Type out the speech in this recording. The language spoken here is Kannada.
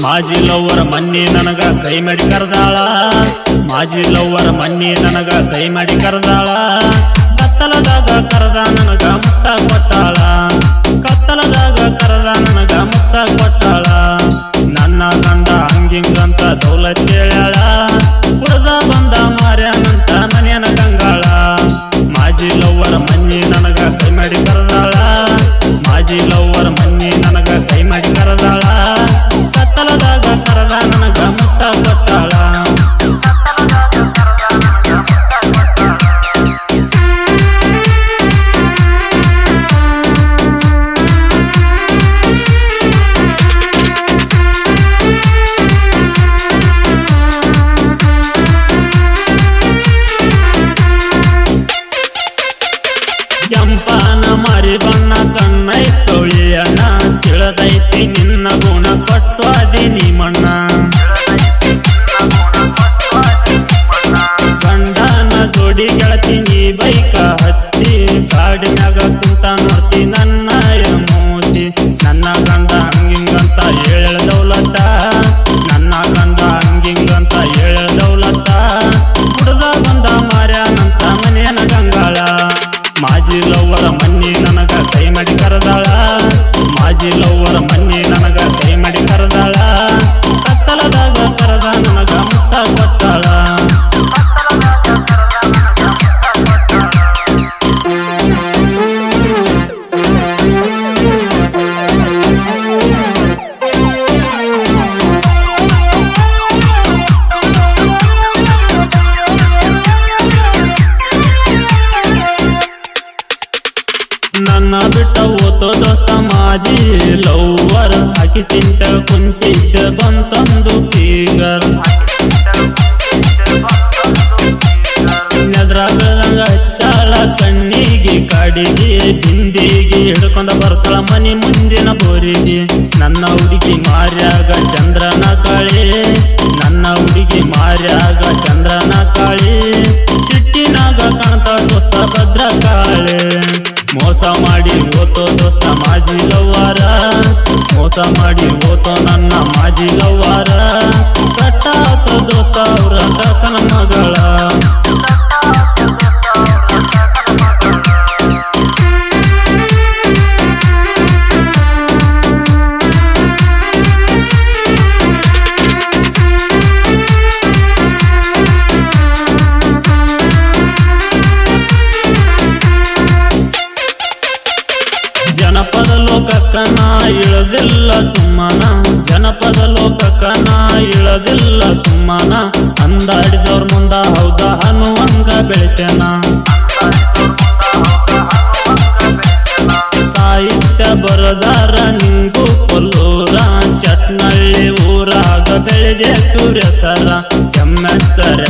ಮಾಜಿ ಲವ್ವರ ಮನ್ನಿ ನನಗ ಕೈ ಮಾಡಿ ಕರ್ದಾಳ ಮಾಜಿ ಲವ್ವರ ಮನ್ನಿ ನನಗ ಕೈ ಮಾಡಿ ಕರ್ದಾಳ ಕತ್ತಲದಾಗ ಕರೆದ ನನಗ ಮುತ್ತ ಕೊಟ್ಟಾಳ ಕತ್ತಲದಾಗ ಕರೆದ ನನಗ ಮುತ್ತ ಕೊಟ್ಟಾಳ ನನ್ನ ಗಂಡ ಹಂಗಿಂಗಂತ ದೌಲತ್ ಹೇಳ್ಯಾಳ ಕುಡ್ದ ಬಂದ ಮಾರ್ಯಾನಂತ ಮನೆಯನ ಗಂಗಾಳ ಮಾಜಿ ಲವ್ವರ ಮನ್ನಿ ನನಗ ಕೈ ಮಾಡಿ ಕರ್ದಾಳ ಮಾಜಿ ಲವ್ವರ ಮನ್ನಿ ನನಗ ಕೈ ಮಾಡಿ ಕರ್ದಾಳ ಕತ್ತಲದಾಗ ಕರೆದ ನನಗ ಮುತ್ತ ಕೊಟ್ಟಾಳ ಕೆಂಪನ ಮಾರಿ ಬಣ್ಣ ಕಣ್ಣೈ ತೊಳಿಯಣ್ಣ ತಿಳಿದೈತಿ ನಿನ್ನ ಗುಣ ಕೊಟ್ವಾದಿ ನೀ ಮಣ್ಣ ಗಂಡನ ಜೋಡಿ ಗೆಳತಿ ನೀ ಬೈಕ ಹತ್ತಿ ಕಾಡಿನಾಗ ಕುಂತ ನೋಡ್ತಿ ನನ್ನ ಮೋತಿ ನನ್ನ ಗಂಡ ಹಂಗಿಂಗಂತ ಹೇಳ ದೌಲತ್ತ ನನ್ನ ಗಂಡ ಹಂಗಿಂಗಂತ ಹೇಳ ದೌಲತ್ತ ಕುಡ್ದ ಬಂದ ಮಾರ್ಯಾನಂತ ಮನೆಯನ ಗಂಗಾಳ ಮಾಜಿ ಲವ್ವರ ಮನ್ನಿ ನನಗ ಕೈ ಮಾಡಿ ಕರೆದಾಳ ಮಾಜಿ ಲವ್ವರ ಮನ್ನಿ ನನಗ ಕೈ ಮಾಡಿ ಕರೆದಾಳ ಕತ್ತಲದಾಗ ಕರೆದ ನನಗ ಮುತ್ತ ಕೊಟ್ಟಾಳ ನನ್ನ ಬಿಟ್ಟ ಓತೋ ದೋಸ್ತ ಮಾಜಿ ಲವ್ವರ್ ಹಾಕಿ ಚಿಂತ ಕುಂತಿದ್ದ ಬಂತಂದು ಫಿಗರ್ ನೆದ್ರಾಗದಂಗ ಹಚ್ಚಾಳ ಕಣ್ಣಿಗೆ ಕಾಡಿಗೆ ಹಿಂದಿಗೆ ಹಿಡ್ಕೊಂಡ ಬರ್ತಾಳ ಮನಿ ಮುಂದಿನ ಬೋರಿಗೆ ನನ್ನ ಹುಡುಗಿ ಮಾರ್ಯಾಗ ಚಂದ್ರನ ಕಾಳಿ ನನ್ನ ಹುಡುಗಿ ಮಾರ್ಯಾಗ ಚಂದ್ರನ ಕಾಳಿ ಚಿಟ್ಟಿನಾಗ ಕಾಣ್ತಾಳ ದೋಸ್ತ ಭದ್ರ ಕಾಳೆ ಮೋಸ ಮಾಡಿ ಓತೋ ದೋಸ್ತ ಮಾಜಿ ಲವ್ವಾರ ಮೋಸ ಮಾಡಿ ಓತೋ ನನ್ನ ಮಾಜಿ ಲವ್ವಾರ ಕಟ್ಟಾತ ದೋಸ್ತ ಅವ್ರ ಕಾಕನ ಮಗಳ ಜನಪದ ಲೋಕಕ್ಕ ನಾ ಇಳದಿಲ್ಲ ಸುಮ್ಮನ ಜನಪದ ಲೋಕಕ್ಕ ನಾ ಇಳದಿಲ್ಲ ಸುಮ್ಮನ ಅಂದಾಡಿದವ್ರ ಮುಂದ ಹೌದ ಅನ್ನುವಂಗ ಬೆಳಿತೇನ ಸಾಹಿತ್ಯ ಬರದಾರ ನಿಂಗು ಕೊಲ್ಲೂರ ಚಟ್ನಳ್ಳಿ ಊರಾಗ ಬೆಳೆದೆ ಸೂರ್ಯಸರ ಕೆಮ್ಮೆಸರ